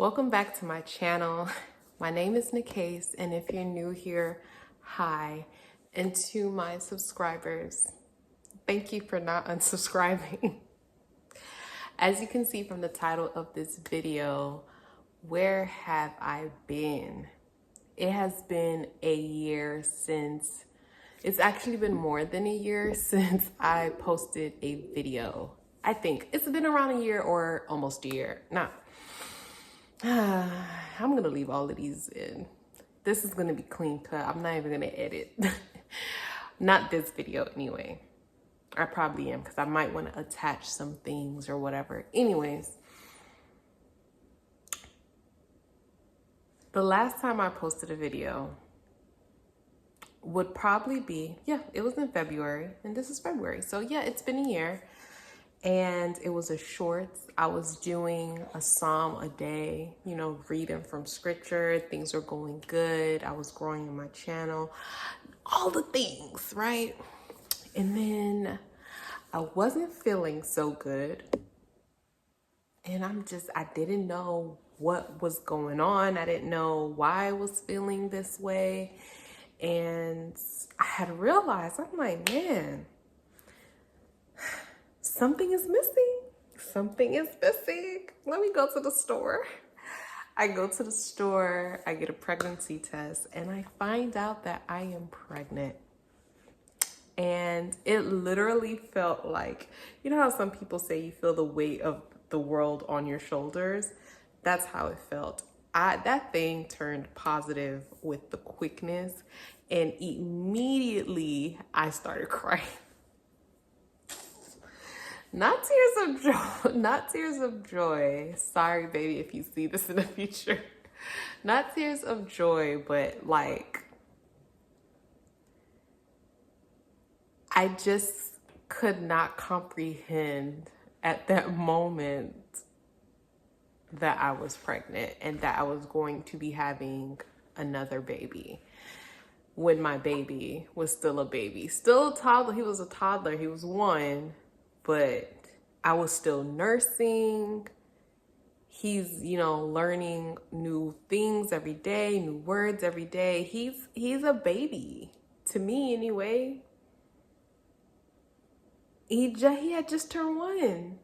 Welcome back to my channel. My name is Nikase, and if you're new here, hi. And to my subscribers, thank you for not unsubscribing. As you can see from the title of this video, where have I been? It has been a year since, it's actually been more than a year since I posted a video. I think it's been around a year or almost a year. Now, I'm gonna leave all of these in. This is gonna be clean cut. I'm not even gonna edit. Not this video anyway. I probably am because I might want to attach some things or whatever. Anyways, the last time I posted a video would probably be, it was in February, and this is February. So yeah, it's been a year. And it was a shorts. I was doing a psalm a day, reading from scripture. Things were going good. I was growing in my channel, all the things, right? And then I wasn't feeling so good. And I didn't know what was going on. I didn't know why I was feeling this way. And I had realized, I'm like, man, something is missing. Something is missing. Let me go to the store. I go to the store, I get a pregnancy test, and I find out that I am pregnant. And it literally felt like, you know how some people say you feel the weight of the world on your shoulders? That's how it felt. That thing turned positive with the quickness, and immediately I started crying. Not tears of joy, not tears of joy. Sorry, baby, if you see this in the future. Not tears of joy, but like, I just could not comprehend at that moment that I was pregnant and that I was going to be having another baby when my baby was still a baby. Still a toddler. He was a toddler. He was one. But I was still nursing. He's, learning new things every day, new words every day. He's a baby to me anyway. He had just turned 1.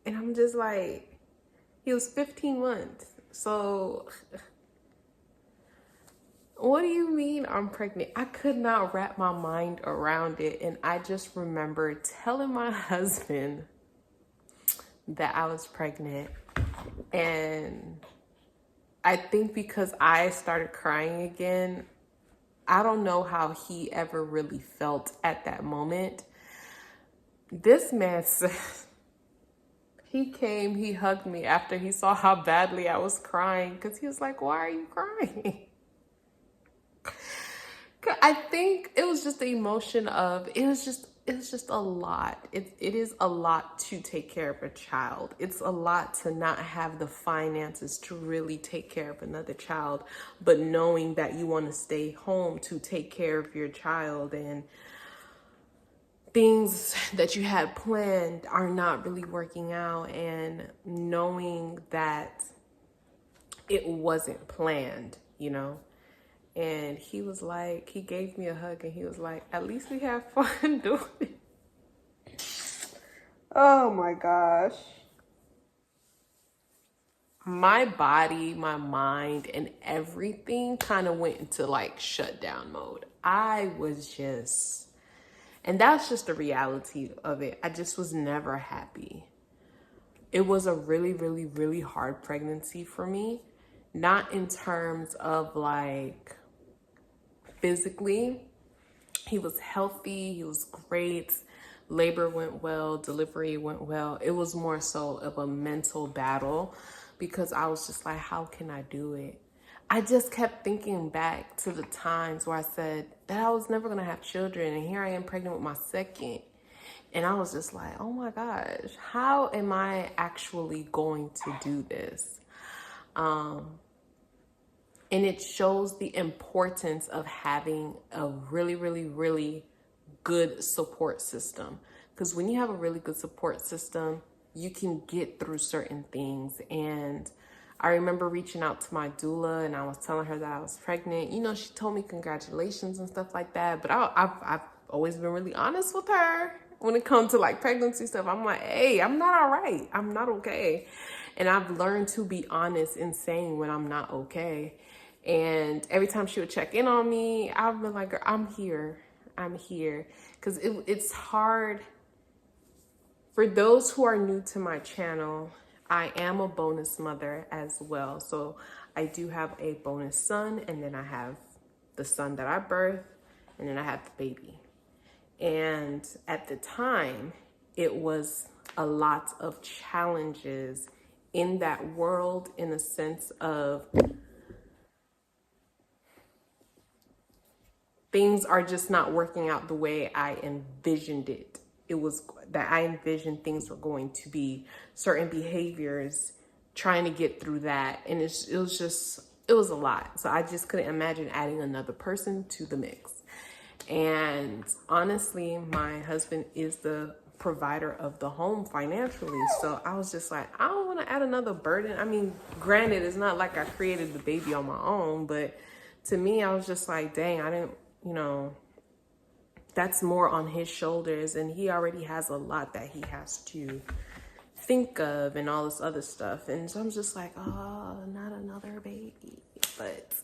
And I'm just like, he was 15 months. So what do you mean I'm pregnant? I could not wrap my mind around it. And I just remember telling my husband that I was pregnant. And I think because I started crying again, I don't know how he ever really felt at that moment. This man said, he came, he hugged me after he saw how badly I was crying, because he was like, why are you crying? I think it was just the emotion of, it was just a lot. It is a lot to take care of a child. It's a lot to not have the finances to really take care of another child, but knowing that you want to stay home to take care of your child, and things that you had planned are not really working out, and knowing that it wasn't planned, And he was like, he gave me a hug and he was like, at least we have fun doing it. Oh my gosh. My body, my mind, and everything kind of went into like shutdown mode. I was just, and that's just the reality of it. I just was never happy. It was a really, really, really hard pregnancy for me. Not in terms of like, physically, he was healthy, he was great, labor went well, delivery went well. It was more so of a mental battle, because I was just like, how can I do it? I just kept thinking back to the times where I said that I was never gonna have children, and here I am pregnant with my second. And I was just like, oh my gosh, how am I actually going to do this? And it shows the importance of having a really, really, really good support system. Because when you have a really good support system, you can get through certain things. And I remember reaching out to my doula and I was telling her that I was pregnant. You know, she told me congratulations and stuff like that. But I've always been really honest with her when it comes to like pregnancy stuff. I'm like, hey, I'm not all right. I'm not okay. And I've learned to be honest in saying when I'm not okay. And every time she would check in on me, I've been like, I'm here. I'm here. Because it's hard. For those who are new to my channel, I am a bonus mother as well. So I do have a bonus son, and then I have the son that I birthed, and then I have the baby. And at the time, it was a lot of challenges in that world, in a sense of things are just not working out the way I envisioned it. It was that I envisioned things were going to be certain behaviors, trying to get through that. And it was a lot. So I just couldn't imagine adding another person to the mix. And honestly, my husband is the provider of the home financially. So I was just like, I don't want to add another burden. I mean, granted, it's not like I created the baby on my own, but to me, I was just like, dang, I didn't, you know, that's more on his shoulders, and he already has a lot that he has to think of and all this other stuff. And so I'm just like, oh, not another baby. But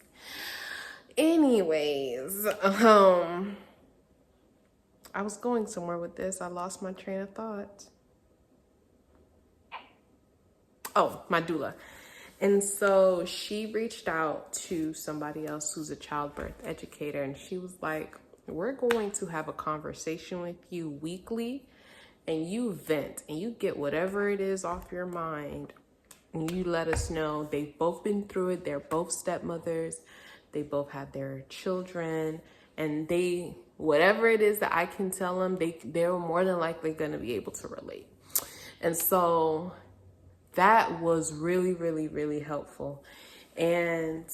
anyways, I was going somewhere with this. I lost my train of thought. Oh, my doula. And so she reached out to somebody else who's a childbirth educator, and she was like, we're going to have a conversation with you weekly, and you vent and you get whatever it is off your mind, and you let us know. They've both been through it. They're both stepmothers. They both had their children, and whatever it is that I can tell them, they're more than likely going to be able to relate. And so that was really, really, really helpful. And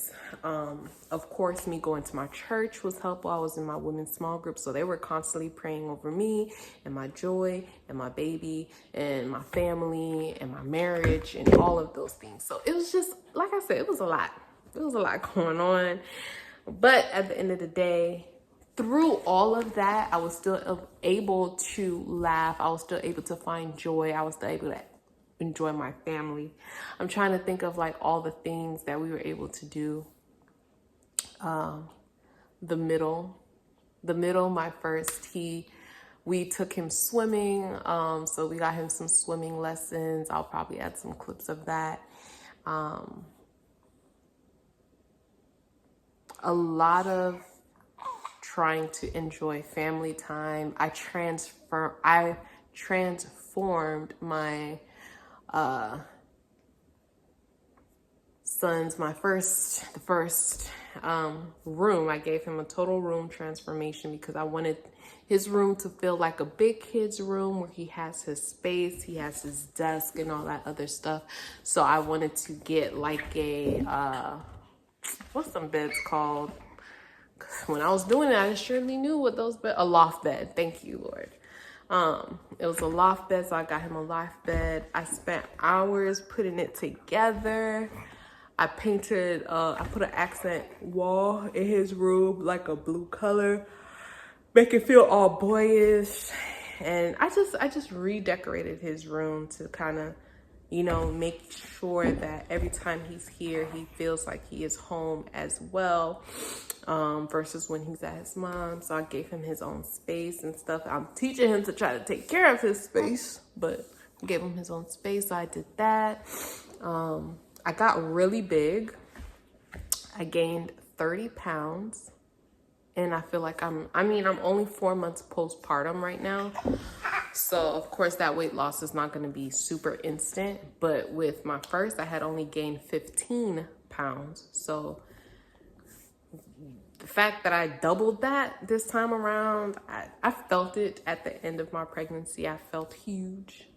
of course, me going to my church was helpful. I was in my women's small group, so they were constantly praying over me and my joy and my baby and my family and my marriage and all of those things. So it was just, like I said, it was a lot. It was a lot going on. But at the end of the day, through all of that, I was still able to laugh. I was still able to find joy. I was still able to enjoy my family. I'm trying to think of like all the things that we were able to do. The middle, my first, we took him swimming. So we got him some swimming lessons. I'll probably add some clips of that. A lot of trying to enjoy family time. I transformed my son's, the first room. I gave him a total room transformation because I wanted his room to feel like a big kid's room where he has his space, he has his desk and all that other stuff. So I wanted to get like a, what's some beds called? When I was doing it, I surely knew what those beds, a loft bed. Thank you, Lord. It was a loft bed, so I got him a loft bed. I spent hours putting it together. I painted, I put an accent wall in his room, like a blue color, make it feel all boyish. And I just redecorated his room to kind of, you know, make sure that every time he's here, he feels like he is home as well, versus when he's at his mom's. So I gave him his own space and stuff. I'm teaching him to try to take care of his space, but I gave him his own space. So I did that. I got really big. I gained 30 pounds. And I feel like I'm only 4 months postpartum right now. So of course that weight loss is not going to be super instant, but with my first, I had only gained 15 pounds. So the fact that I doubled that this time around, I felt it at the end of my pregnancy. I felt huge.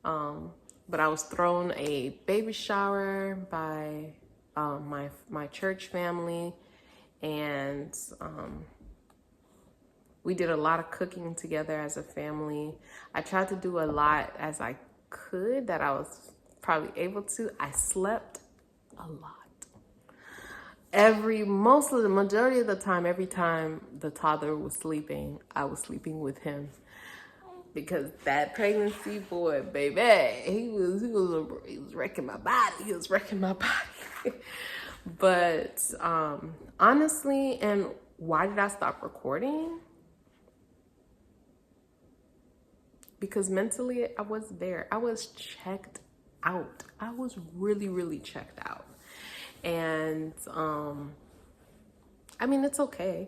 But I was thrown a baby shower by my church family. And we did a lot of cooking together as a family. I tried to do a lot as I could that I was probably able to. I slept a lot. Majority of the time, every time the toddler was sleeping, I was sleeping with him. Because that pregnancy boy, baby, he was wrecking my body. He was wrecking my body. But honestly, and why did I stop recording? Because mentally, I was there. I was checked out. I was really, really checked out. And I mean, it's okay.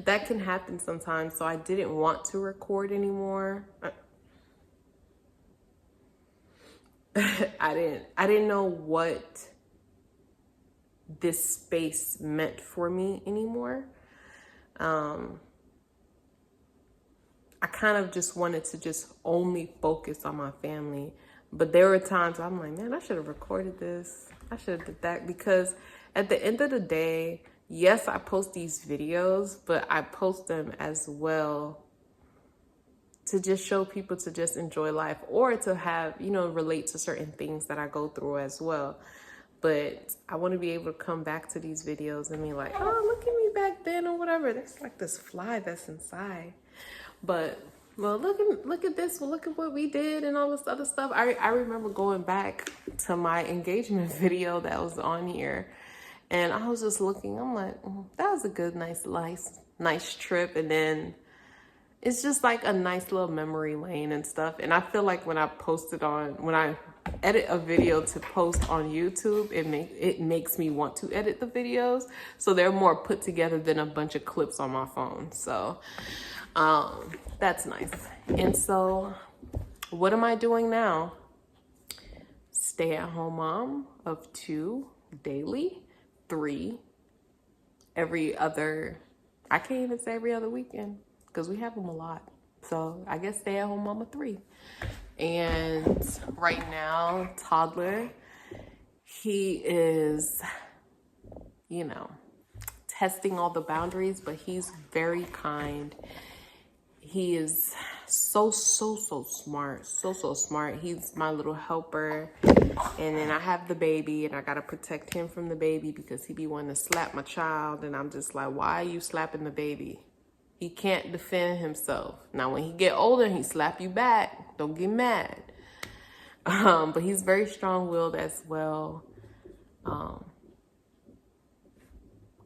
That can happen sometimes. So I didn't want to record anymore. I didn't know what this space meant for me anymore. I kind of just wanted to just only focus on my family. But there were times I'm like, man, I should have recorded this. I should have did that. Because at the end of the day, yes, I post these videos, but I post them as well to just show people to just enjoy life, or to have, relate to certain things that I go through as well. But I want to be able to come back to these videos and be like, oh, look at me back then or whatever. There's like this fly that's inside. But, well, look at this. Well, look at what we did and all this other stuff. I remember going back to my engagement video that was on here. And I was just looking. I'm like, that was a good, nice trip. And then it's just like a nice little memory lane and stuff. And I feel like when I edit a video to post on YouTube, it makes me want to edit the videos. So they're more put together than a bunch of clips on my phone. So that's nice. And so what am I doing now? Stay-at-home mom of 2 daily, 3 every other, I can't even say every other weekend because we have them a lot. So I guess stay-at-home mom of 3. And right now, toddler, he is, testing all the boundaries, but he's very kind. He is so smart, so smart. He's my little helper. And then I have the baby, and I got to protect him from the baby because he be wanting to slap my child. And I'm just like, why are you slapping the baby? He can't defend himself. Now, when he get older, he slap you back. Don't get mad. But he's very strong-willed as well.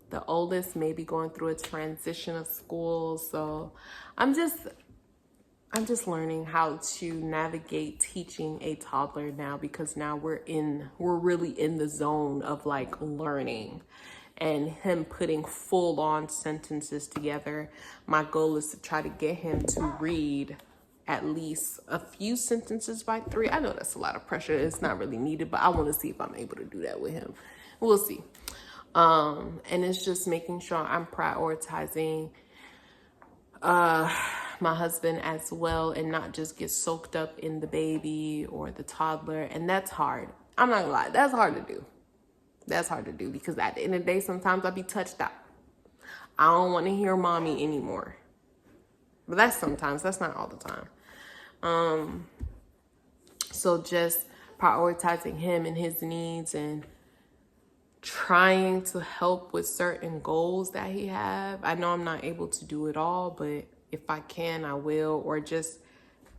The oldest may be going through a transition of school. So I'm just learning how to navigate teaching a toddler now, because now we're really in the zone of like learning and him putting full on sentences together. My goal is to try to get him to read at least a few sentences by 3. I know that's a lot of pressure. It's not really needed, but I want to see if I'm able to do that with him. We'll see. And it's just making sure I'm prioritizing my husband as well, and not just get soaked up in the baby or the toddler. And that's hard. I'm not gonna lie, that's hard to do. That's hard to do because at the end of the day, sometimes I'll be touched out. I don't want to hear mommy anymore. But that's sometimes, that's not all the time. So just prioritizing him and his needs, and trying to help with certain goals that he have. I know I'm not able to do it all, but if I can, I will. Or just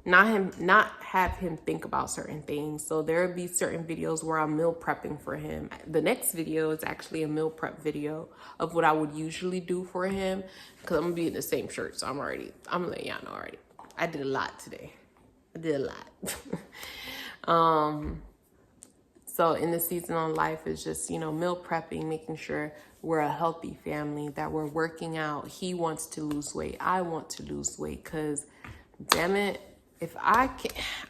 not have him think about certain things. So there will be certain videos where I'm meal prepping for him. The next video is actually a meal prep video of what I would usually do for him, because I'm gonna be in the same shirt. So I'm gonna let y'all know already. I did a lot today. I did a lot. So in the season on life is just, meal prepping, making sure we're a healthy family, that we're working out. He wants to lose weight. I want to lose weight, because damn it, if I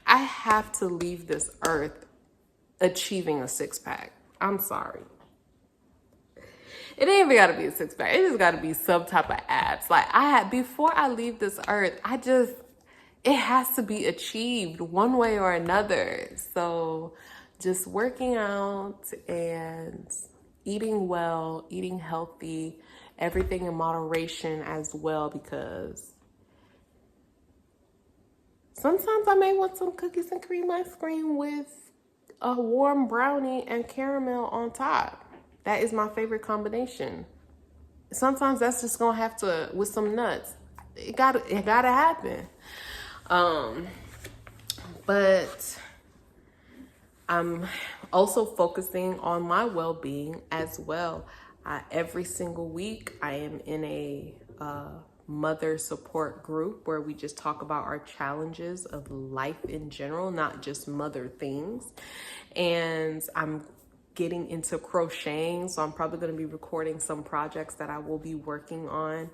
have to leave this earth achieving a 6-pack. I'm sorry. It ain't even gotta be a 6-pack. It just gotta be some type of abs. Like before I leave this earth, it has to be achieved one way or another. So just working out and eating well, eating healthy, everything in moderation as well, because sometimes I may want some cookies and cream ice cream with a warm brownie and caramel on top. That is my favorite combination. Sometimes that's just gonna have to, with some nuts. It gotta happen. But I'm also focusing on my well-being as well. Every single week, I am in a mother support group where we just talk about our challenges of life in general, not just mother things. And I'm getting into crocheting, so I'm probably going to be recording some projects that I will be working on.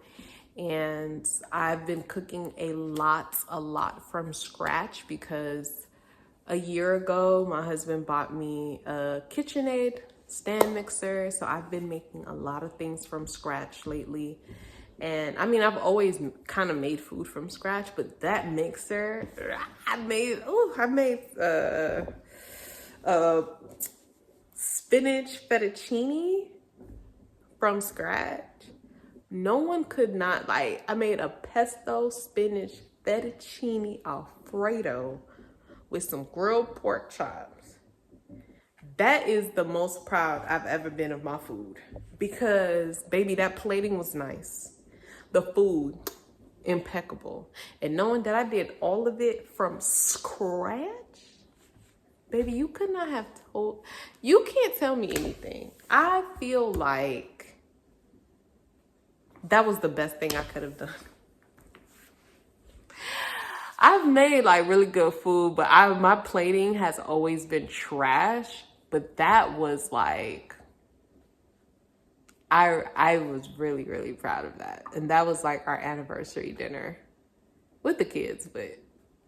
And I've been cooking a lot from scratch because a year ago, my husband bought me a KitchenAid stand mixer. So I've been making a lot of things from scratch lately. And I mean, I've always kind of made food from scratch, but that mixer, I made spinach fettuccine from scratch. No one could not, like, I made a pesto spinach fettuccine Alfredo with some grilled pork chops. That is the most proud I've ever been of my food because, baby, that plating was nice. The food, impeccable. And knowing that I did all of it from scratch, baby, you could not have told, you can't tell me anything. I feel like that was the best thing I could have done. I've made like really good food, but my plating has always been trash. But that was like, I was really, really proud of that. And that was like our anniversary dinner with the kids, but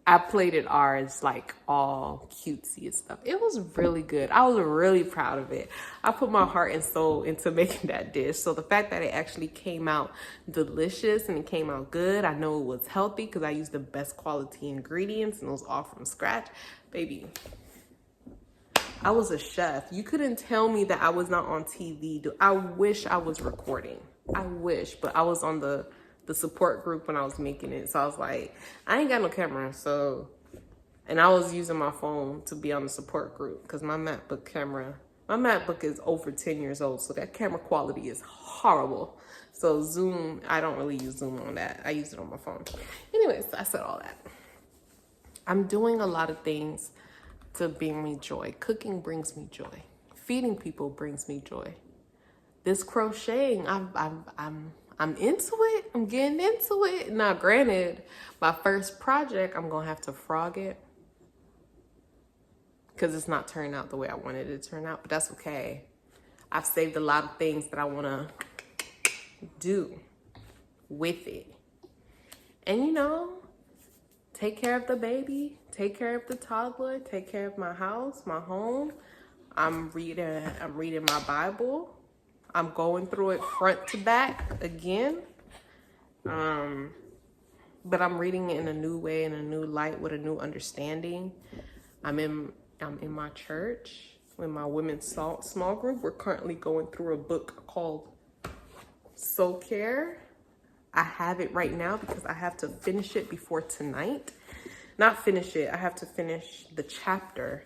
I plated ours like all cutesy and stuff. It was really good. I was really proud of it. I put my heart and soul into making that dish. So the fact that it actually came out delicious and it came out good, I know it was healthy because I used the best quality ingredients and it was all from scratch. Baby, I was a chef. You couldn't tell me that I was not on TV. I wish I was recording. I wish, but I was on the support group when I was making it. So I was like, I ain't got no camera. So, and I was using my phone to be on the support group because my MacBook is over 10 years old. So that camera quality is horrible. So Zoom, I don't really use Zoom on that. I use it on my phone. Anyways, I said all that. I'm doing a lot of things to bring me joy. Cooking brings me joy. Feeding people brings me joy. This crocheting, I'm into it. I'm getting into it. Now, granted, my first project, I'm gonna have to frog it because it's not turning out the way I wanted it to turn out, but that's okay. I've saved a lot of things that I wanna do with it. And you know, take care of the baby, take care of the toddler, take care of my house, my home. I'm reading my Bible. I'm going through it front to back again. But I'm reading it in a new way, in a new light, with a new understanding. I'm in my church with my women's small group. We're currently going through a book called Soul Care. I have it right now because I have to finish it before tonight. Not finish it, I have to finish the chapter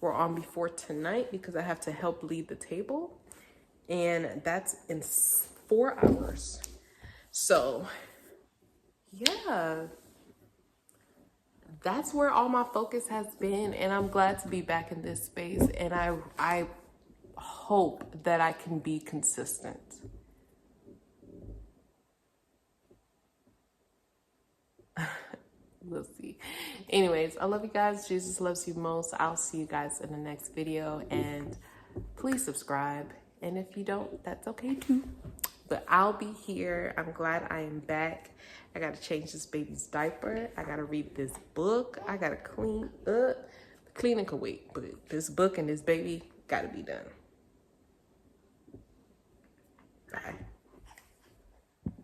we're on before tonight because I have to help lead the table. And that's in 4 hours. So, yeah. That's where all my focus has been. And I'm glad to be back in this space. And I hope that I can be consistent. We'll see. Anyways, I love you guys. Jesus loves you most. I'll see you guys in the next video. And please subscribe. And if you don't, that's okay too. But I'll be here. I'm glad I am back. I got to change this baby's diaper. I got to read this book. I got to clean up. Cleaning can wait, but this book and this baby got to be done. Bye.